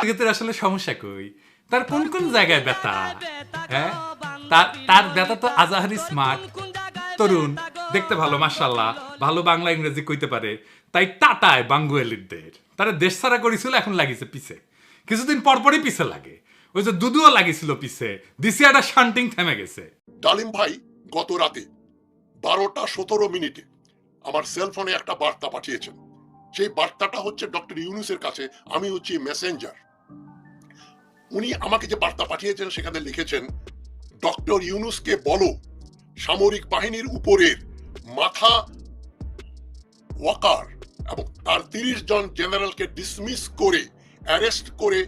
ক্ষেত্রে আসলে সমস্যা কই, তার কোন কোন জায়গায় ব্যথা? হ্যাঁ, তার ব্যথা তো আজাহারি স্মার্ট, তরুণ, দেখতে ভালো, মাশাআল্লাহ, ভালো বাংলা ইংরেজি কইতে পারে, তাই টাটায় বাঙ্গুয়ালিদের তারা দেশ ছাড়া করেছিল, এখন লাগিছে পিছে, কিছুদিন পরপরই পিছে লাগে। ওই যে দুদুও লাগিছিল পিছে, দিছি একটা শান্টিং থেমে গেছে। ডালিম ভাই গত রাতে 12:17 আমার সেলফোনে একটা বার্তা পাঠিয়েছেন। সেই বার্তাটা হচ্ছে ডক্টর ইউনুসের কাছে, আমি হচ্ছি মেসেঞ্জার। উনি আমাকে যে বার্তা পাঠিয়েছেন সেখানে লিখেছেন, ডক্টর ইউনুসকে বলো সামরিক বাহিনীর উপরের মাথা ওয়াকার এবং তার 30 জন জেনারেলকে ডিসমিস করে অ্যারেস্ট করে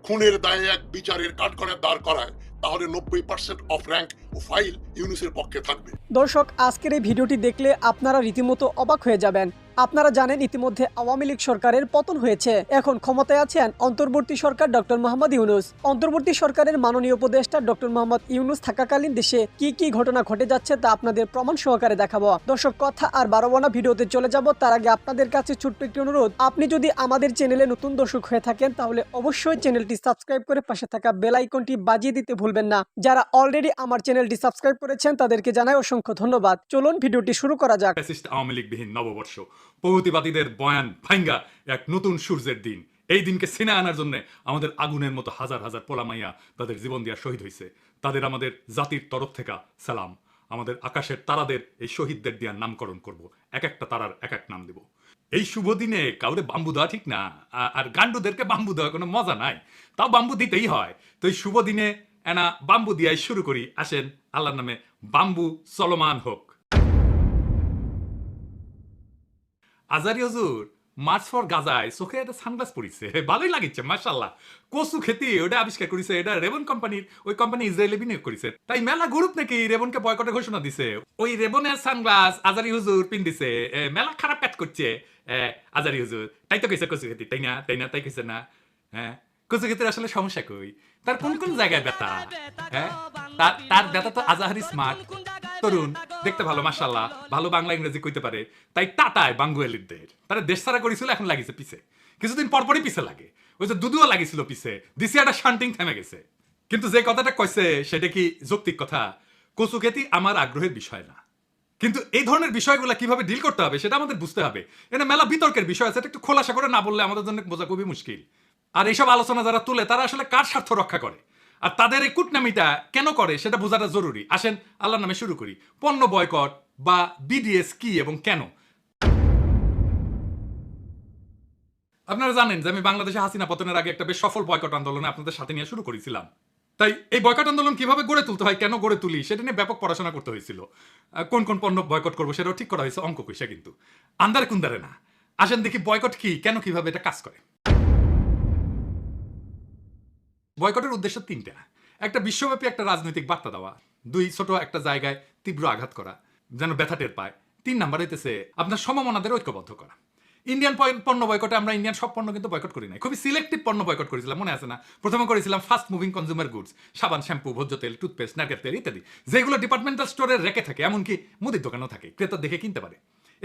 খুনের দায়ে এক বিচারের কাঠগড়ায় দাঁড় করায়, তাহলে 90% অফ র্যাঙ্ক ও ফাইল ইউনুসের পক্ষে থাকবে। দর্শক, আজকের এই ভিডিওটি দেখলে আপনারা রীতিমতো অবাক হয়ে যাবেন। আপনারা জানেন ইতিমধ্যে আওয়ামী লীগ সরকারের পতন হয়েছে, এখন ক্ষমতায় আছেন অন্তর্বর্তী সরকার ডক্টর মোহাম্মদ ইউনুস। অন্তর্বর্তী সরকারের মাননীয় উপদেষ্টা ডক্টর মোহাম্মদ ইউনুস থাকাকালীন দেশে কি কি ঘটনা ঘটে যাচ্ছে তা আপনাদের প্রমাণ সহকারে দেখাবো। দর্শক, কথা আর বাড়াবো না, ভিডিওতে চলে যাব। তার আগে আপনাদের কাছে ছোট্ট একটি অনুরোধ, আপনি যদি আমাদের চ্যানেলে নতুন দর্শক হয়ে থাকেন তাহলে অবশ্যই চ্যানেলটি সাবস্ক্রাইব করে পাশে থাকা বেল আইকনটি বাজিয়ে দিতে ভুলবেন না। যারা অলরেডি আমার চ্যানেলটি সাবস্ক্রাইব করেছেন তাদেরকে জানাই অসংখ্য ধন্যবাদ। চলুন ভিডিওটি শুরু করা যাক। আওয়ামী লীগবিহীন নববর্ষ, বহুতিবাদীদের বয়ান ভাঙ্গা এক নতুন সূর্যের দিন। এই দিনকে সিনে আনার জন্য আমাদের আগুনের মতো হাজার হাজার পোলামাইয়া তাদের জীবন দিয়া শহীদ হয়েছে। তাদের আমাদের জাতির তরফ থেকে সালাম। আমাদের আকাশের তারাদের এই শহীদদের দিয়া নামকরণ করব, এক একটা তারার এক এক নাম দেব। এই শুভ দিনে কাউরে বাম্বু দেওয়া ঠিক না, আর গান্ডুদেরকে বাম্বু দেওয়া কোনো মজা নাই, তাও বাম্বু দিতেই হয়। তো এই শুভ দিনে এনা বাম্বু দিয়াই শুরু করি। আসেন, আল্লাহর নামে বাম্বু চলমান হোক। আজারি হুজুর মার্চ ফর গাজায় চোখে একটা সানগ্লাস পরিছে, ভালোই লাগিচ্ছে মাশাআল্লাহ। কচু খেতি ওটা আবিষ্কার করেছে, এটা রেবন কোম্পানির, ওই কোম্পানি ইসরায়েলে বিনিয়োগ করেছে। তাই মেলা গ্রুপ নাকি রেবনকে বয়কটের ঘোষণা দিছে। ওই রেবনের সানগ্লাস আজারি হুজুর পিন্দিছে, মেলা খারাপ কাজ করছে আজারি হুজুর। তাই তো কইছে কচু খেতি, তাই না? তাই কইছে না? হ্যাঁ, কচু খেতির আসলে সমস্যা কই, তার কোন কোন জায়গায় ব্যথা? হ্যাঁ, তার ব্যথা তো আজাহারি স্মার্ট, তরুণ, দেখতে ভালো, মাশাআল্লাহ, ভালো বাংলা ইংরেজি কইতে পারে, তাই টাটায় বাঙ্গুয়ালিদের তারা দেশ ছাড়া করেছিল, এখন লাগিছে পিছে, কিছুদিন পরপরই পিছে লাগে। ওই যে দুদুও লাগিছিল পিছে, দিছি একটা শান্টিং থেমে গেছে। কিন্তু যে কথাটা কইছে সেটা কি যৌক্তিক কথা? কচু খেতি আমার আগ্রহের বিষয় না, কিন্তু এই ধরনের বিষয়গুলো কিভাবে ডিল করতে হবে সেটা আমাদের বুঝতে হবে। এটা মেলা বিতর্কের বিষয় আছে, এটা একটু খোলাসা করে না বললে আমাদের জন্য বোঝা খুবই মুশকিল। আর এইসব আলোচনা যারা তুলে তারা আসলে কার স্বার্থ রক্ষা করে, আর তাদের এই কুটনামিটা কেন করে সেটা বোঝাটা জরুরি। আসেন, আল্লাহর নামে শুরু করি। পণ্য বয়কট বা বিডিএস কি এবং কেন? আপনারা জানেন যে আমি বাংলাদেশে হাসিনা পতনের আগে একটা বেশ সফল বয়কট আন্দোলনে আপনাদের সাথে নিয়ে শুরু করেছিলাম। তাই এই বয়কট আন্দোলন কিভাবে গড়ে তুলতে হয়, কেন গড়ে তুলি, সেটা নিয়ে ব্যাপক পড়াশোনা করতে হয়েছিল। কোন কোন পণ্য বয়কট করবো সেটাও ঠিক করা হয়েছে, অঙ্ক কইসা কিন্তু, আন্দারে কুন্দারে না। আসেন দেখি বয়কট কি, কেন, কিভাবে এটা কাজ করে। বয়কটের উদ্দেশ্য তিনটা। একটা, বিশ্বব্যাপী একটা রাজনৈতিক বার্তা দেওয়া। দুই, ছোট একটা জায়গায় তীব্র আঘাত করা, যেন ব্যথা টের পায়। 3 নাম্বার হইতেছে আপনার সমমনাদের ঐক্যবদ্ধ করা। ইন্ডিয়ান পণ্য বয়কটে আমরা ইন্ডিয়ান সব পণ্য কিন্তু বয়কট করি নাই, খুবই সিলেক্টিভ পণ্য বয়কট করেছিলাম, মনে আছে না? প্রথমে করেছিলাম ফাস্ট মুভিং কনজিউমার গুডস, সাবান, শ্যাম্পু, ভোজ্য তেল, টুথপেস্ট, নারকেল তেল ইত্যাদি, যেগুলো ডিপার্টমেন্টাল স্টোরের রেখে থাকে, এমনকি মুদির দোকানেও থাকে, ক্রেতা দেখে কিনতে পারে।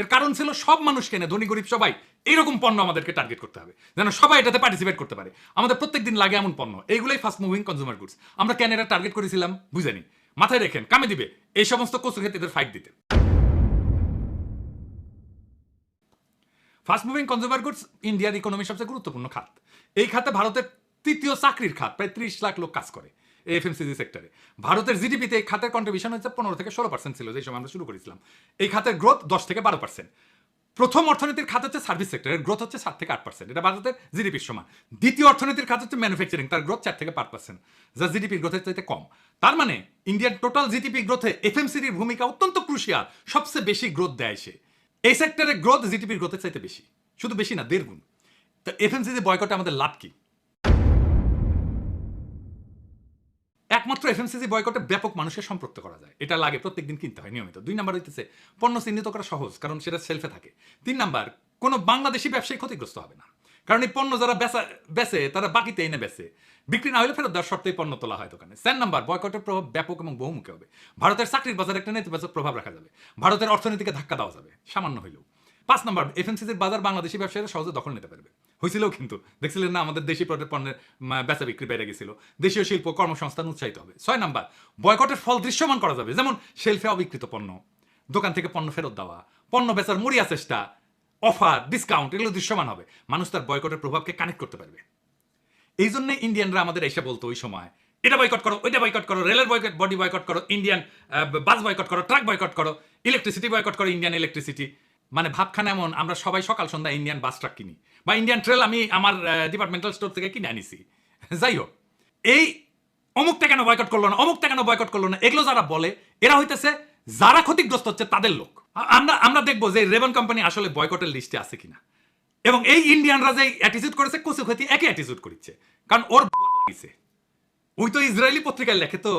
এর কারণ ছিল সব মানুষ কেনে, ধনী গরিব সবাই, এইরকম পণ্য আমাদেরকে টার্গেট করতে হবে, যেন সবাই এটাতে পার্টিসিপেট করতে পারে। আমাদের প্রত্যেক দিন লাগে এমন পণ্য, এইগুলোই ফাস্ট মুভিং কনজিউমার গুডস। আমরা কেন এটা টার্গেট করেছিলাম বুঝেনি, মাথায় রেখেন, কামে দিবে এই সমস্ত কচু খেতেদের ফাইট দিতে। ফাস্ট মুভিং কনজিউমার গুডস ইন্ডিয়ার ইকোনমির সবচেয়ে গুরুত্বপূর্ণ খাত। এই খাতে ভারতের 3য় চাকরির খাত, প্রায় 30 লাখ লোক কাজ করে এফএমসিজি সেক্টরে। ভারতের জিডিপিতে এই খাতের কন্ট্রিবিউশন হচ্ছে 15 থেকে 16% ছিল যে সময় আমরা শুরু করেছিলাম। এই খাতের গ্রোথ 10 থেকে 12%। প্রথম অর্থনীতির খাত হচ্ছে সার্ভিস সেক্টরের গ্রোথ হচ্ছে 7 থেকে 8%, এটা ভারতের জিডিপির সমান। দ্বিতীয় অর্থনীতির খাত হচ্ছে ম্যানুফ্যাকচারিং, তার গ্রোথ 4 থেকে 5%, যা জিডিপির গ্রোথের চাইতে কম। তার মানে ইন্ডিয়ান টোটাল জিডিপি গ্রোথে এফএমসিজির ভূমিকা অত্যন্ত ক্রুশিয়াল, সবচেয়ে বেশি গ্রোথ দেয় সে। এই সেক্টরের গ্রোথ জিডিপির গ্রোথের চাইতে বেশি, শুধু বেশি না, 1.5 গুণ। তো এফএমসিজি বয়কটে আমাদের লাভ কি? একমাত্র এফএমসিজি বয়কটে ব্যাপক মানুষের সম্পৃক্ত করা যায়, এটা লাগে, প্রত্যেকদিন কিনতে হয় নিয়মিত। 2 নাম্বার হইতেছে পণ্য চিহ্নিত করা সহজ, কারণ সেটা সেলফে থাকে। 3 নাম্বার, কোনো বাংলাদেশি ব্যবসায়ী ক্ষতিগ্রস্ত হবে না, কারণ এই পণ্য যারা বেচে তারা বাকিতে এনে বেচে, বিক্রি না হলে ফেরত দেওয়ার শর্তেই পণ্য তোলা হয় দোকানে। 4 নাম্বার, বয়কটের প্রভাব ব্যাপক এবং বহুমুখী হবে। ভারতের চাকরির বাজারে একটা নেতিবাচক প্রভাব রাখা যাবে, ভারতের অর্থনীতিকে ধাক্কা দেওয়া যাবে সামান্য হইলেও। 5 নম্বর, এফএমসিজির বাজার বাংলাদেশি ব্যবসায়ীরা সহজে দখল নিতে পারবে। হয়েছিল কিন্তু, দেখছিলেন না আমাদের দেশি পণ্যের বেচা বিক্রি বেড়ে গেছিল, দেশীয় শিল্প কর্মসংস্থান উৎসাহিত হবে। 6 নম্বর, বয়কটের ফল দৃশ্যমান করা যাবে, যেমন শেলফে অবিকৃত পণ্য, দোকান থেকে পণ্য ফেরত দেওয়া, পণ্য বেচার মরিয়া চেষ্টা, অফার, ডিসকাউন্ট, এগুলো দৃশ্যমান হবে, মানুষ তার বয়কটের প্রভাবকে কানেক্ট করতে পারবে। এই জন্য ইন্ডিয়ানরা আমাদের এসে বলতো ওই সময়, এটা বয়কট করো, ওইটা বয়কট করো, রেলের বডি বয়কট করো, ইন্ডিয়ান বাস বয়কট করো, ট্রাক বয়কট করো, ইলেকট্রিসিটি বয়কট করো, ইন্ডিয়ান ইলেকট্রিসিটি। মানে ভাবখানা এমন, আমরা সবাই সকাল সন্ধ্যা ইন্ডিয়ান বাস ট্রাক কিনি, বা ইন্ডিয়ান ট্রেল আমি আমার ডিপার্টমেন্টাল স্টোর থেকে কিনে আনিছি। যাই হোক, এই অমুকটা কেন বয়কট করলো না, অমুকটা কেন বয়কট করলো না, এগুলো যারা বলে এরা হইতেছে যারা ক্ষতিগ্রস্ত হচ্ছে তাদের লোক। আমরা দেখবো যে রেবন কোম্পানি আসলে বয়কটের লিস্টে আছে কিনা, এবং এই ইন্ডিয়ানরা যে অ্যাটিটিউড করেছে কুসু ক্ষতি একই অ্যাটিটিউড করেছে, কারণ ওর লাগিছে। ওই তো ইসরায়েলি পত্রিকায় লেখে, তো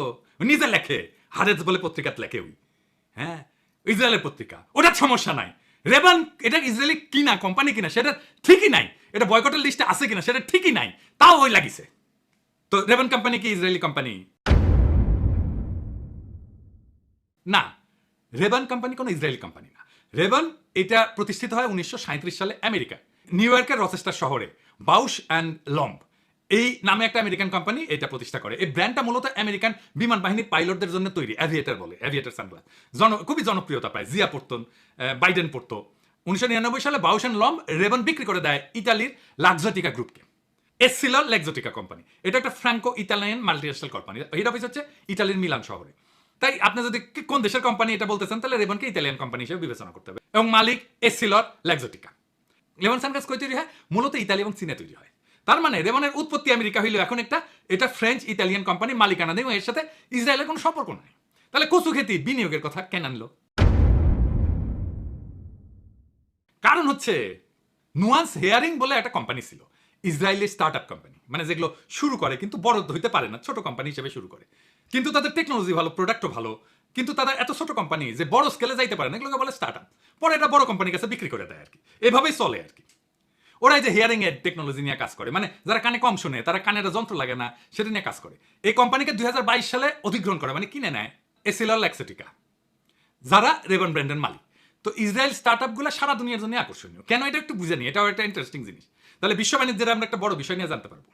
নিজে লেখে, হারেজ বলে পত্রিকাতে লেখে ওই, হ্যাঁ ইসরায়েলের পত্রিকা, ওটার সমস্যা নাই। রেবান এটা ইসরায়েলি কিনা কোম্পানি কিনা সেটা ঠিকই নাই, এটা বয়কটের লিস্টে আছে কিনা সেটা ঠিকই নাই, তাও ওই লাগিছে। তো রেবান কোম্পানি কি ইসরায়েলি কোম্পানি? না, রেবান কোম্পানি কোনো ইসরায়েলি কোম্পানি না। রেবান এটা প্রতিষ্ঠিত হয় 1937 সালে আমেরিকায়, নিউ ইয়র্কের রচেস্টার শহরে বাউশ অ্যান্ড লম্ব এই নামে একটা আমেরিকান কোম্পানি এটা প্রতিষ্ঠা করে। এই ব্র্যান্ডটা মূলত আমেরিকান বিমান বাহিনীর পাইলটদের জন্য তৈরি, অ্যাভিয়েটার বলে, অ্যাভিয়েটার সানগ্লাস, খুবই জনপ্রিয়তা পায়, জিয়া পড়তো, বাইডেন পড়তো। 1999 সালে বাউশ অ্যান্ড লম্ব রেবান বিক্রি করে দেয় ইতালির লাক্সোটিকা গ্রুপকে, এসসিলর লাক্সোটিকা কোম্পানি। এটা একটা Franco Italian multinational company, head office হচ্ছে ইতালির মিলান শহরে। তাই আপনি যদি কোন দেশের কোম্পানি এটা বলতেছেন, তাহলে রেবনকে ইতালিয়ান কোম্পানি হিসেবে বিবেচনা করতে হবে, এবং মালিক এসসিলর লাক্সোটিকা। রেবন সানগ্লাস কই তৈরি হয়? মূলত ইতালি এবং চীনে তৈরি হয়। তার মানে রেবনের উৎপত্তি আমেরিকা হইলেও এখন এটা ফ্রেঞ্চ ইতালিয়ান কোম্পানি মালিকানা দেয়, এর সাথে ইসরায়েলের কোনো সম্পর্ক নাই। তাহলে কচু খেতি বিনিয়োগের কথা কেন আনলো? কারণ হচ্ছে নুয়ান্স হেয়ারিং বলে একটা কোম্পানি ছিল, ইসরায়েলি স্টার্ট আপ কোম্পানি, মানে যেগুলো শুরু করে কিন্তু বড় হইতে পারে না, ছোট কোম্পানি হিসেবে শুরু করে, কিন্তু তাদের টেকনোলজি ভালো, প্রোডাক্টও ভালো, কিন্তু তারা এত ছোট কোম্পানি যে বড় স্কেলে যাইতে পারে না, এগুলোকে বলে স্টার্ট আপ। পরে এটা বড় কোম্পানির কাছে বিক্রি করে দেয় আর কি, এভাবেই চলে আর কি। ওরা এই যে হিয়ারিং এর টেকনোলজি নিয়ে কাজ করে, মানে যারা কানে কম শোনে, তারা কানের যন্ত্র লাগে না, সেটা নিয়ে কাজ করে। এই কোম্পানিকে 2022 সালে অধিগ্রহণ করে, মানে কিনে নেয় এসিলর লাক্সোটিকা, যারা রেবন ব্র্যান্ডের মালিক। তো ইসরায়েল স্টার্ট আপগুলো সারা দুনিয়ার জন্য আকর্ষণীয়। কেন এটা একটু বুঝে নিই, এটাও একটা ইন্টারেস্টিং জিনিস। তাহলে বিশ্ব বাণিজ্যের আমরা একটা বড় বিষয় নিয়ে জানতে পারবো।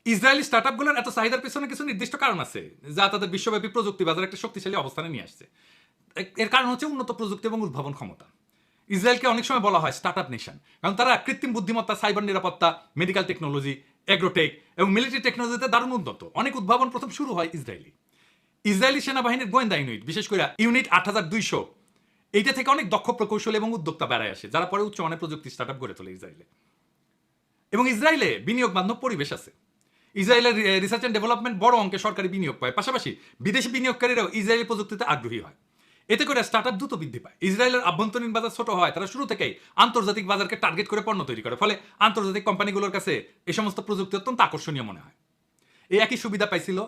ইসরায়েলি স্টার্ট আপগুলোর এত চাহিদার পেছনে কিছু নির্দিষ্ট কারণ আছে, যা তাদের বিশ্বব্যাপী প্রযুক্তি বাজারে একটা শক্তিশালী অবস্থানে নিয়ে আসছে। এর কারণ হচ্ছে উন্নত প্রযুক্তি এবং উদ্ভাবন ক্ষমতা। ইসরায়েলকে অনেক সময় বলা হয় স্টার্ট আপ নেশন, কারণ তারা কৃত্রিম বুদ্ধিমত্তা, সাইবার নিরাপত্তা, মেডিকেল টেকনোলজি, এগ্রোটেক এবং মিলিটারি টেকনোলজিতে দারুণ উন্নত। অনেক উদ্ভাবন প্রথম শুরু হয় ইসরায়েলি সেনাবাহিনীর গোয়েন্দা ইউনিট, বিশেষ করে ইউনিট 8200, এইটা থেকে অনেক দক্ষ প্রকৌশলী এবং উদ্যোক্তা বেড়ায় আসে, যারা পরে উচ্চমানের প্রযুক্তি স্টার্ট আপ গড়ে তোলে ইসরায়েলে। এবং ইসরায়েলে বিনিয়োগ বান্ধব পরিবেশ আছে। ইসরায়েলের রিসার্চ অ্যান্ড ডেভেলপমেন্ট বড় অঙ্কে সরকারি বিনিয়োগ পায়, পাশাপাশি বিদেশি বিনিয়োগকারীরাও ইসরায়েলি প্রযুক্তিতে আগ্রহী হয়। এতে করে স্টার্ট আপ দ্রুত বৃদ্ধি পায়। ইসরায়েলের আভ্যন্তরীণ বাজার ছোট হয়, তারা শুরু থেকেই আন্তর্জাতিক বাজারকে টার্গেট করে পণ্য তৈরি করে, ফলে আন্তর্জাতিক কোম্পানিগুলোর কাছে এই সমস্ত প্রযুক্তি অত্যন্ত আকর্ষণীয় মনে হয়। এই একই সুবিধা পাইছিল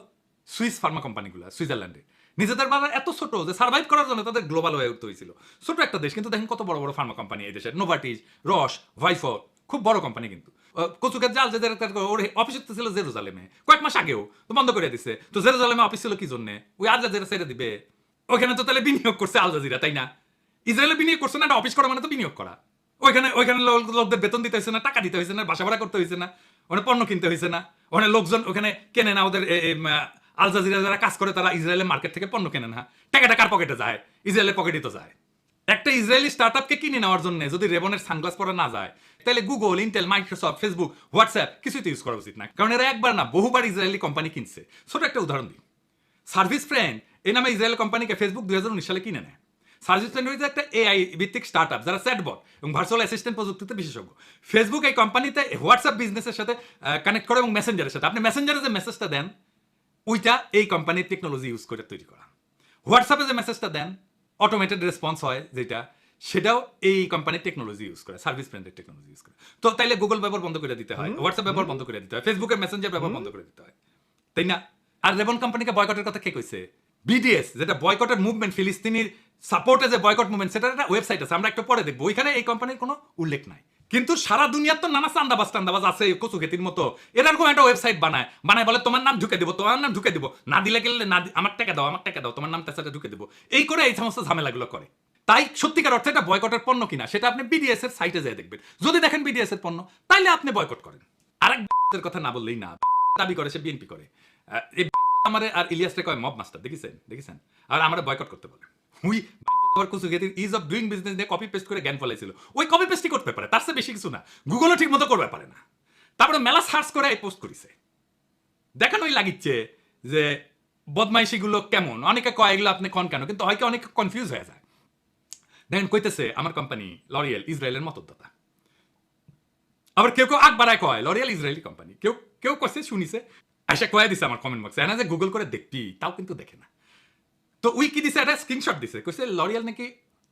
সুইস ফার্মা কোম্পানিগুলো সুইজারল্যান্ডে। নিজেদের বাজার এত ছোট যে সার্ভাইভ করার জন্য তাদের গ্লোবাল হয়ে উঠতে হয়েছিল। ছোট একটা দেশ, কিন্তু দেখেন কত বড় বড় ফার্মা কোম্পানি এই দেশের, নোভার্টিস, রস, ভাইফর, খুব বড় কোম্পানি। কিন্তু কচুকের জাল যে ওর অফিস ছিল জেরুজালেমে, কয়েক মাস আগেও তো বন্ধ করে দিছে। তো জেরুজালেমে অফিস ছিল কি জন্য? ওই আল জাজিরা ছেড়ে দিবে, ওইখানে তো তাহলে বিনিয়োগ করছে আল জাজিরা, তাই না? ইসরায়েলে বিনিয়োগ করছে না, একটা অফিস করা মানে তো বিনিয়োগ করা। ওইখানে লোকদের বেতন দিতে হয়েছে না, টাকা দিতে হয়েছে না, বাসা ভাড়া করতে হয়েছে না, ওখানে পণ্য কিনতে হয়েছে না, ওখানে লোকজন ওখানে কেনে না, ওদের আল জাজিরা যারা কাজ করে তারা ইসরায়েলের মার্কেট থেকে পণ্য কেনে না, টাকাটা কার পকেটে যায়? ইসরায়েলের পকেটই তো যায়। একটা ইসরায়েলি স্টার্ট আপকে কিনে নেওয়ার জন্য যদি রেবনের সানগ্লাস পরা না যায়, তাহলে Google, Intel, Microsoft, Facebook, WhatsApp কিছুই তো ইউজ করা উচিত না, কারণ এরা একবার না বহুবার ইসরায়েলি কোম্পানি কিনছে। ছোট একটা উদাহরণ দিই, সার্ভিস ফ্রেন্ড এই নামে ইসরায়েল কোম্পানিকে ফেসবুক 2019 সালে কিনে নেয়। সার্ভিস ফ্রেন্ড হচ্ছে একটা এআই ভিত্তিক স্টার্ট আপ, যারা চ্যাটবট এবং ভার্চুয়াল অ্যাসিস্ট্যান্ট প্রযুক্তিতে বিশেষজ্ঞ। ফেসবুক এই কোম্পানিতে হোয়াটসঅ্যাপ বিজনেসের সাথে কানেক্ট করে এবং মেসেঞ্জারের সাথে, আপনি মেসেঞ্জারে যে মেসেজটা দেন ওইটা এই কোম্পানির টেকনোলজি ইউজ করে তৈরি করা। হোয়াটসঅ্যাপে যে মেসেজটা দেন অটোমেটেড রেসপন্স হয় যেটা, সেটাও এই কোম্পানির টেকনোলজি ইউজ করে, সার্ভিস ফ্রেন্ডের টেকনোলজি ইউজ করে। তো তাইলে গুগল ব্যবহার বন্ধ করে দিতে হয়, হোয়াটসঅ্যাপ ব্যবহার বন্ধ করে দিতে হয়, ফেসবুকের মেসেঞ্জার ব্যবহার বন্ধ করে দিতে হয়, তাই না? আর রেবন কোম্পানিকে বয়কটের কথা কে কইছে? বিডিএস, যেটা বয়কটের মুভমেন্ট, ফিলিস্তিনির সাপোর্টে যে বয়কট মুভমেন্ট, সেটার একটা ওয়েবসাইট আছে, আমরা একটু পরে দেখবো, ওইখানে এই কোম্পানির কোনো উল্লেখ নাই। কিন্তু সারা দুনিয়ার তো নানা চান্দাবাজ আছে কচু খেতির মতো এরকম একটা ওয়েবসাইট বানায় বলে তোমার নাম ঢুকে দিব না দিলে গেলে না আমার টাকা দাও তোমার নামটা সাথে ঢুকে দেবো এই করে এই সমস্ত ঝামেলাগুলো করে। তাই সত্যিকার অর্থে এটা বয়কটের পণ্য কিনা সেটা আপনি বিডিএস এর সাইটে যেয়ে দেখবেন। যদি দেখেন বিডিএস এর পণ্য তাইলে আপনি বয়কট করেন। আরেক কথা না বললেই না, দাবি করে সে বিএনপি করে। এই আমারে আর ইলিয়াস রে কয় মব মাস্টার, দেখেছেন আর আমরা বয়কট করতে বলে। উই কচু খেতির ইজ অফ ডুইং বিজনেস দিয়ে কপি পেস্ট করে জ্ঞান ফলাইছিল, ওই কপি পেস্টই করতে পারে, তার চেয়ে বেশি কিছু না। গুগলও ঠিক মতো করতে পারে না। তারপরে মেলা সার্চ করে এই পোস্ট করেছে, দেখানোই লাগিচ্ছে যে বদমাইশিগুলো কেমন। অনেকে কয় এগুলো আপনি কন কেন, কিন্তু হয়তো অনেকে কনফিউজ হয়ে যায়। দেখেন কইতেছে আমার কোম্পানি লরিয়েল ইসরায়েলের মতদাতা, আবার কেউ আগ বাড়ায় কয় লরিয়েল ইসরায়েলি কোম্পানি, কেউ কইছে শুনিছে আশা কয়ে দিছে আমার কমেন্ট বক্সে, এনা যে গুগল করে দেখবি তাও কিন্তু দেখে না। তো উই কি দিছে একটা স্ক্রিনশট দিছে, কইছে লরিয়াল নাকি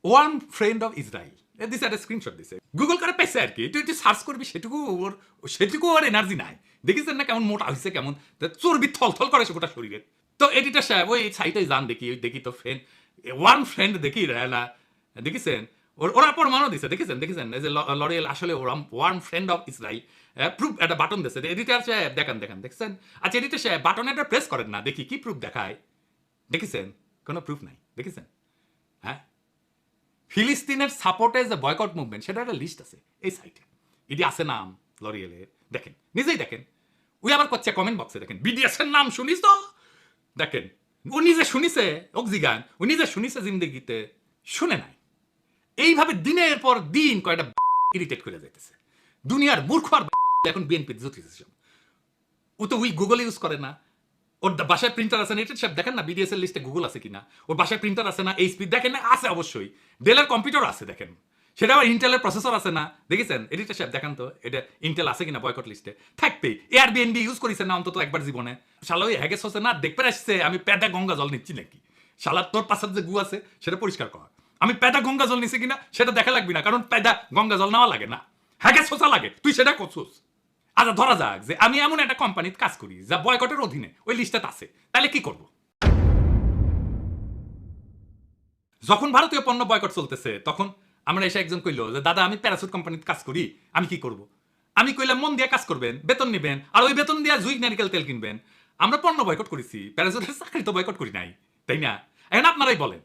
ওয়ান ফ্রেন্ড অফ ইসরায়েল, দিছে একটা স্ক্রিনশট দিছে। গুগল করে পাইছে আর কি, তুই সার্চ করবি সেটুকু ওর এনার্জি নাই। দেখিছেন না কেমন মোটা হয়েছে, কেমন চর্বি থলথল করে গোটা শরীরে। তো এডিটর সাহেব ওই সাইটে যান দেখি তো ফ্রেন্ড ওয়ান ফ্রেন্ড দেখি না দেখেছেন ওরা প্রমাণও দিছে, দেখেছেন এই যে লরিয়েল আসলে one friend of Israel proof একটা বাটন দিছে। এডিটর সাহেব দেখেন দেখছেন। আচ্ছা এডিটর সাহেব বাটন একটা প্রেস করেন না, দেখি কি প্রুফ দেখায়। দেখেছেন কোনো প্রুফ নাই, দেখেছেন। হ্যাঁ, ফিলিস্তিনের সাপোর্টে যে বয়কট মুভমেন্ট সেটা একটা লিস্ট আছে এই সাইটে, এটি আছে নাম লরিয়েলের, দেখেন নিজেই দেখেন। ওই আবার করছে কমেন্ট বক্সে, দেখেন বিডিএস এর নাম শুনিস তো, দেখেন ও নিজে শুনিছে অক্সিগান, ও নিজে শুনিছে জিন্দেগিতে, শুনে নাই। এইভাবে দিনের পর দিন কয়টা ইরিটেট করে যাইতেছে দুনিয়ার মূর্খ। আর এখন বিএনপি যথেষ্ট, ও তো ওই গুগল ইউজ করে না, ওর বাসায় প্রিন্টার আছে না, এটা সব দেখেন না বিডিএস এর লিস্টে গুগল আছে কিনা, ওর বাসায় প্রিন্টার আছে না, এইচপি দেখেন না, আছে অবশ্যই, ডেলের কম্পিউটার আছে দেখেন, সেটা আবার ইন্টেলের প্রসেসর আছে না, দেখেছেন এডিটর সাহেব দেখেন তো এটা ইন্টেল আছে কিনা বয়কট লিস্টে। থাকতেই এয়ারবিএনবি ইউজ করেছেন না অন্তত একবার জীবনে, শালা ওই হ্যাগেস হচ্ছে না দেখতে আসছে আমি প্যাদা গঙ্গা জল নিচ্ছি নাকি, শালা তোর পাশে যে গু আছে সেটা পরিষ্কার কর, আমি প্যাদা গঙ্গা জল নিচ্ছি কিনা সেটা দেখা লাগবি না, কারণ প্যাদা গঙ্গা জল নেওয়া লাগে না, হ্যাগেস হোসা লাগে, তুই সেটা করছিস। আচ্ছা ধরা যাক যে আমি এমন একটা কোম্পানিতে কাজ করি যা বয়কটের অধীনে ওই লিস্টে আছে, তাহলে কি করব? যখন ভারতীয় পণ্য বয়কট চলতেছে তখন আমরা এসে একজন কইলো যে দাদা আমি প্যারাসুট কোম্পানিতে কাজ করি, আমি কি করব? আমি কইলাম মন দিয়ে কাজ করবেন, বেতন নেবেন, আর ওই বেতন দিয়ে জুই নারিকেল তেল কিনবেন। আমরা পণ্য বয়কট করেছি, প্যারাসুটের চাকরি তো বয়কট করি নাই, তাই না? এখন আপনারাই বলেন,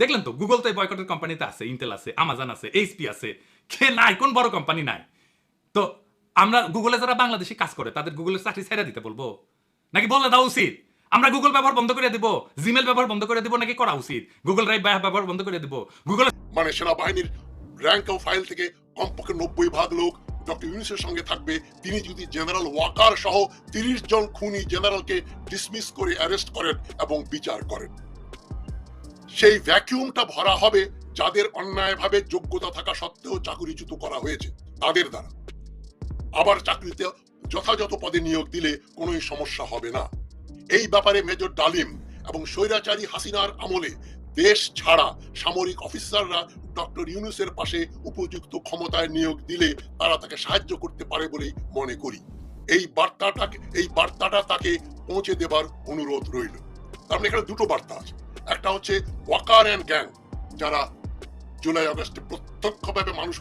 দেখলেন তো গুগল তো এই বয়কটের কোম্পানিতে আছে, ইন্টেল আছে, আমাজন আছে, এইচপি আছে, কে নাই? কোন বড় কোম্পানি নাই? তো আমরা গুগলে যারা বাংলাদেশে কাজ করে তাদের গুগলের চাকরি ছেড়ে দিতে বলবো নাকি বলে দেওয়া উচিত? আমরা গুগল ব্যবহার বন্ধ করে দিব, জিমেল ব্যবহার বন্ধ করে দিব, নাকি করা উচিত গুগল ড্রাইভ ব্যবহার বন্ধ করে দিব? গুগল মানে সেনাবাহিনীর র্যাঙ্ক ও ফাইল থেকে কমপক্ষে 90% লোক ডক্টর ইউনূসের সঙ্গে থাকবে। তিনি যদি জেনারেল ওয়াকার সহ 30 জন খুনি জেনারেলকে ডিসমিস করে অ্যারেস্ট করেন এবং বিচার করেন, সেই ভ্যাকিউমটা ভরা হবে যাদের অন্যায়ভাবে যোগ্যতা থাকা সত্ত্বেও চাকরিচ্যুত করা হয়েছে তাদের দ্বারা। আবার চাকরিতে যথাযথ পদে নিয়োগ দিলে কোনো সমস্যা হবে না। এই ব্যাপারে মেজর ডালিম এবং স্বৈরাচারী হাসিনার আমলে দেশ ছাড়া সামরিক অফিসাররা ডক্টর ইউনূসের পাশে উপযুক্ত ক্ষমতায় নিয়োগ দিলে তারা তাকে সাহায্য করতে পারে বলেই মনে করি। এই বার্তাটা তাকে পৌঁছে দেবার অনুরোধ রইল। তার মানে এখানে দুটো বার্তা আছে, একটা হচ্ছে ওয়াকার অ্যান্ড গ্যাং যারা জুলাই আগস্টে প্রত্যক্ষভাবে মানুষ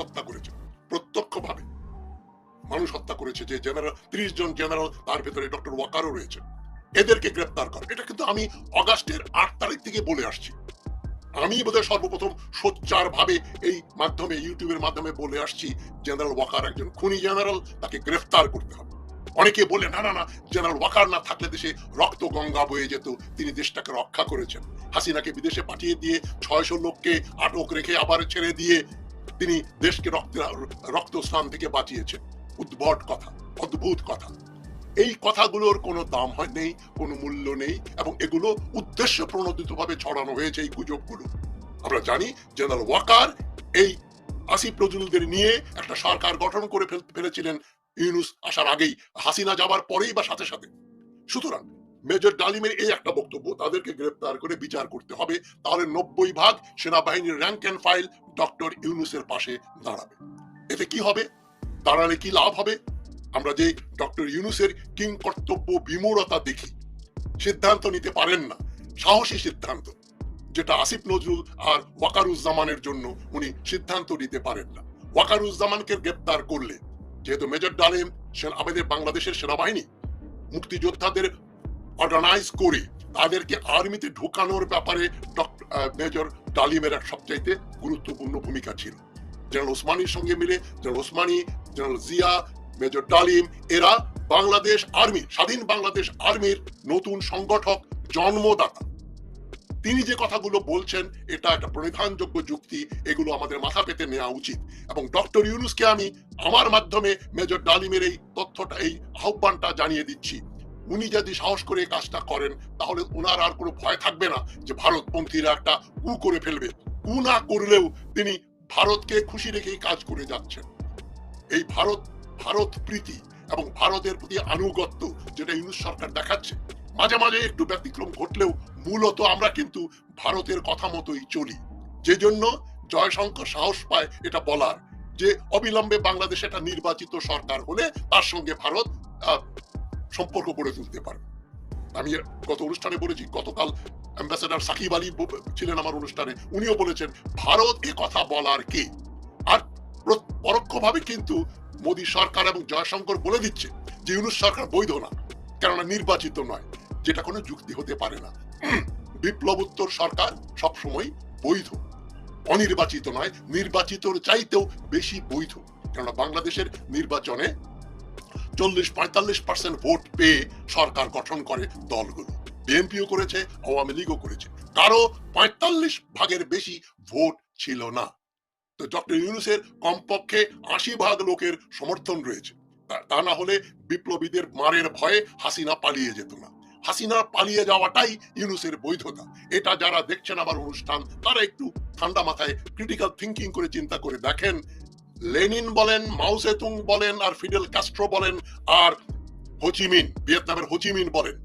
হত্যা করেছে, যে জেনারেল 30 জন জেনারেল, তার ভেতরে ডক্টর ওয়াকারও রয়েছে, এদেরকে গ্রেপ্তার করে। এটা কিন্তু আমি অগাস্টের 8 তারিখ থেকে বলে আসছি। আমি বোধহয় সর্বপ্রথম সোচ্চার ভাবে এই মাধ্যমে ইউটিউবের মাধ্যমে বলে আসছি জেনারেল ওয়াকার একজন খুনি জেনারেল, তাকে গ্রেফতার করতে হবে। অনেকে বলে না জেনারেল ওয়াকার না থাকলে দেশে রক্ত গঙ্গা বয়ে যেত, তিনি দেশটাকে রক্ষা করেছেন। হাসিনাকে বিদেশে পাঠিয়ে দিয়ে 600 লোককে আটক রেখে আবার ছেড়ে দিয়ে তিনি দেশকে রক্ত স্নান থেকে বাঁচিয়েছেন। অদ্ভুত কথা। এই কথাগুলোর কোনো দাম নেই, কোনো মূল্য নেই, এবং এগুলো উদ্দেশ্য প্রণোদিতভাবে ছড়ানো হয়েছে এই গুজবগুলো। আমরা জানি জেনারেল ওয়াকার এই আসিফ নজরুলদের নিয়ে একটা সরকার গঠন করে ফেলেছিলেন ইউনূস আসার আগেই, হাসিনা যাবার পরেই বা সাথে সাথে। সুতরাং মেজর ডালিমের এই একটা বক্তব্য, তাদেরকে গ্রেপ্তার করে বিচার করতে হবে, তাহলে 90% সেনাবাহিনীর র্যাঙ্ক অ্যান্ড ফাইল ডক্টর ইউনূসের পাশে দাঁড়াবে। এতে কি হবে? দাঁড়ালে কি লাভ হবে? আমরা যে ডক্টর ইউনূসের কিংকর্তব্য বিমূঢ়তা দেখি, সিদ্ধান্ত নিতে পারেন না, সাহসী সিদ্ধান্ত, যেটা আসিফ নজরুল আর ওয়াকারুজ্জামানের জন্য উনি সিদ্ধান্ত নিতে পারেন না। ওয়াকারুজ্জামানকে গ্রেপ্তার করলে, যেহেতু মেজর ডালিম আমাদের বাংলাদেশের সেনাবাহিনী মুক্তিযোদ্ধাদের অর্গানাইজ করে তাদেরকে আর্মিতে ঢুকানোর ব্যাপারে মেজর ডালিমের এক সবচাইতে গুরুত্বপূর্ণ ভূমিকা ছিল। জেনারেল ওসমানীর সঙ্গে মিলে general Osmani, general Zia, major ডালিম এরা বাংলাদেশ আর্মি, স্বাধীন বাংলাদেশ আর্মির নতুন সংগঠক, জন্মদাতা। তিনি যে কথাগুলো বলছেন এটা একটা প্রণিধানযোগ্য যুক্তি, এগুলো আমাদের মাথা পেতে নেওয়া উচিত। এবং ডক্টর ইউনূসকে আমি আমার মাধ্যমে মেজর ডালিমের এই তথ্যটা, এই আহ্বানটা জানিয়ে দিচ্ছি। উনি যদি সাহস করে এই কাজটা করেন তাহলে ওনার আর কোনো ভয় থাকবে না যে ভারতপন্থীরা একটা কু করে ফেলবে। কু না করলেও তিনি ভারতকে খুশি রেখেই কাজ করে যাচ্ছেন। এই ভারত প্রীতি এবং ভারতের প্রতি আনুগত্য যেটা ইউনূস সরকার দেখাচ্ছে, মাঝে মাঝে একটু ব্যতিক্রম ঘটলেও মূলত আমরা কিন্তু ভারতের কথা মতোই চলি। যে জন্য জয়শঙ্কর সাহস পায় এটা বলার যে অবিলম্বে বাংলাদেশে একটা নির্বাচিত সরকার হলে তার সঙ্গে ভারত সম্পর্ক গড়ে তুলতে পারবে। আমি গত অনুষ্ঠানে বলেছি, গতকাল অ্যাম্বাসেডর সাকিব আলী ছিলেন আমার অনুষ্ঠানে, উনিও বলেছেন ভারত এ কথা বলার কে। আর পরোক্ষভাবে কিন্তু মোদী সরকার এবং জয়শঙ্কর বলে দিচ্ছে যে ইউনূস সরকার বৈধ না, কেননা নির্বাচিত নয়, যেটা কোনো যুক্তি হতে পারে না। বিপ্লবোত্তর সরকার সবসময় বৈধ, অনির্বাচিত নয়, নির্বাচিতর চাইতেও বেশি বৈধ। কেননা বাংলাদেশের নির্বাচনে 40-45% ভোট পেয়ে সরকার গঠন করে দলগুলো। বিএনপিও করেছে, আওয়ামী লীগও করেছে, কারো 45 ভাগের বেশি ভোট ছিল না। তো ডক্টর ইউনূসের কমপক্ষে 80% লোকের সমর্থন রয়েছে। তা না হলে বিপ্লবীদের মারের ভয়ে হাসিনা পালিয়ে যেত না। হাসিনা পালিয়ে যাওয়াটাই ইউনূসের বৈধতা। এটা যারা দেখছেন আমার অনুষ্ঠান তারা একটু ঠান্ডা মাথায় ক্রিটিক্যাল থিঙ্কিং করে চিন্তা করে দেখেন। লেনিন বলেন, মাও জেতুং বলেন, আর ফিডেল কাস্ট্রো বলেন, আর হোচিমিন, ভিয়েতনামের হোচিমিন বলেন,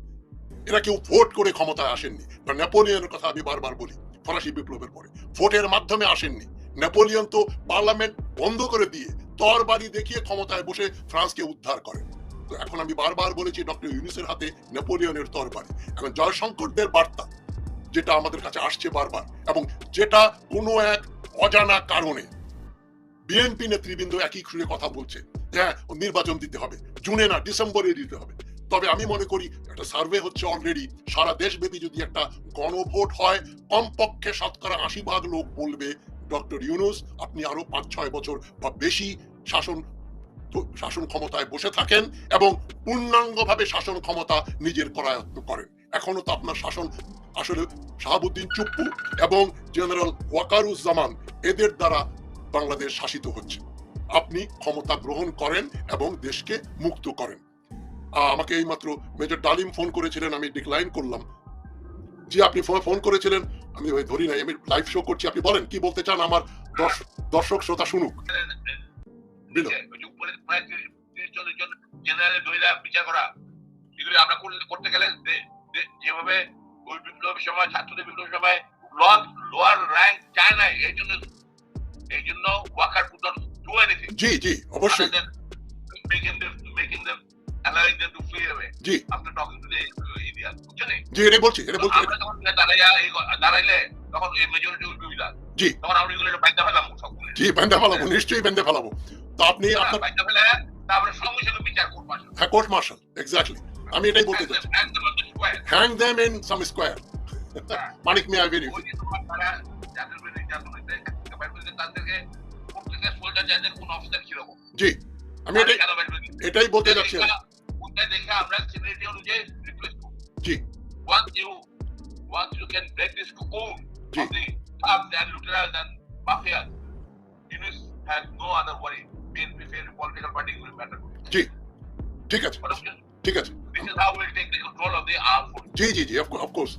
এরা কেউ ভোট করে ক্ষমতায় আসেননি। নেপোলিয়নের কথা আমি বারবার বলি, ফরাসি বিপ্লবের পরে ভোটের মাধ্যমে আসেননি। নেপোলিয়ন তো পার্লামেন্ট বন্ধ করে দিয়ে তরবারি দেখিয়ে ক্ষমতায় বসে ফ্রান্সকে উদ্ধার করেন। তো এখন আমি বারবার বলেছি ডক্টর ইউনূসের হাতে নেপোলিয়নের তরবারি। এখন জয়শঙ্করদের বার্তা যেটা আমাদের কাছে আসছে বারবার, এবং যেটা কোনো এক অজানা কারণে বিএনপি নেতৃবৃন্দ একই সুরে কথা বলছে, হ্যাঁ নির্বাচন দিতে হবে, জুনে না ডিসেম্বরে দিতে হবে। তবে আমি মনে করি একটা সার্ভে হচ্ছে অলরেডি, সারা দেশব্যাপী যদি একটা গণভোট হয় কমপক্ষে 80% লোক বলবে ডক্টর ইউনূস আপনি আরো 5-6 বছর বা বেশি শাসন ক্ষমতায় বসে থাকেন এবং পূর্ণাঙ্গভাবে শাসন ক্ষমতা নিজের করায়ত্ত করেন। এখনো তো আপনার শাসন আসলে শাহাবুদ্দিন চুপ্পু এবং জেনারেল ওয়াকারুজ্জামান এদের দ্বারা বাংলাদেশ শাসিত হচ্ছে। আপনি ক্ষমতা গ্রহণ করেন এবং দেশকে মুক্ত করেন। আমাকে এইমাত্র মেজর ডালিম ফোন করেছিলেন, আমি ডিক্লাইন করলাম। জি আপনি ফোন করেছিলেন, আমি ধরি নাই, আমি লাইভ শো করছি। আপনি বলেন কি বলতে চান, আমার দর্শক শ্রোতা শুনুক। বিচার করা এগুলো আমরা করতে গেলে যেভাবে ওই বিপ্লবের সময়, ছাত্রদের বিপ্লবের সময় লোয়ার র্যাঙ্ক চায় না, এই জন্য Walker could not do anything. জি জি অবশ্যই, making them allowing them to flee away. G after talking to the India, বুঝছেন? জি এটা বলছি। আমরা যখন দাঁড়াইলে তখন এই majority will be with us. জি তখন আমরা এগুলো বাইন্দা ফেলাবো সবগুলো। জি বাইন্দা ফেলাবো, নিশ্চয়ই বাইন্দা ফেলাবো। তো আপনি আপনার বাইন্দা ফেলে তারপরে সঙ্গে সঙ্গে বিচার করব। হ্যাঁ কোর্ট মার্শাল, এক্স্যাক্টলি আমি এটাই বলতে চাচ্ছি। Hang them in some square. Manik Miya very ওই যে তোমার তারা যাদের বিরুদ্ধে নির্যাতন হয়েছে তাদেরকে প্রত্যেকের সোলজার যাদের কোন অফিসার ছিল। জি আমি এটাই বলতে চাচ্ছি। দেখে আমরা সিনিয়রিটি অনুযায়ী রিপ্লেস করব। জি once you can break this cocoon G of the thugs and looterers and mafia, Yunus has no other worry. BNP failed political party will matter. জি ঠিক আছে, ঠিক আছে। This is how we'll take the control of the armed forces. G G G of course.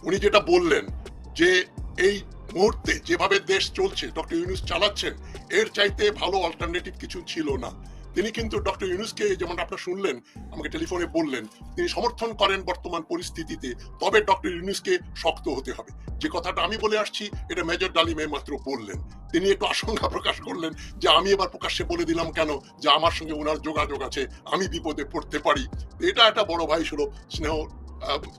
উনি যেটা বললেন যে এই মুহূর্তে যেভাবে দেশ চলছে, ডক্টর ইউনূস চালাচ্ছেন, এর চাইতে ভালো অল্টারনেটিভ কিছু ছিল না। তিনি কিন্তু ডক্টর ইউনূসকে, যেমন আপনারা শুনলেন, আমাকে টেলিফোনে বললেন তিনি সমর্থন করেন বর্তমান পরিস্থিতিতে, তবে ডক্টর ইউনূসকে শক্ত হতে হবে। যে কথাটা আমি বলে আসছি এটা মেজর ডালিম মাত্র বললেন। তিনি একটু আশঙ্কা প্রকাশ করলেন যে আমি এবার প্রকাশ্যে বলে দিলাম কেন যে আমার সঙ্গে ওনার যোগাযোগ আছে, আমি বিপদে পড়তে পারি। এটা একটা বড় ভাই সুলভ স্নেহ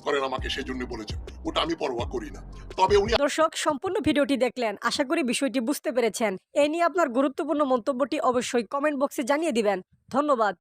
করেন আমাকে, সেই জন্য বলেছেন, ওটা আমি পরোয়া করি না। তবে উনি দর্শক, সম্পূর্ণ ভিডিওটি দেখলেন, আশা করি বিষয়টি বুঝতে পেরেছেন। এই নিয়ে আপনার গুরুত্বপূর্ণ মন্তব্যটি অবশ্যই কমেন্ট বক্সে জানিয়ে দিবেন। ধন্যবাদ।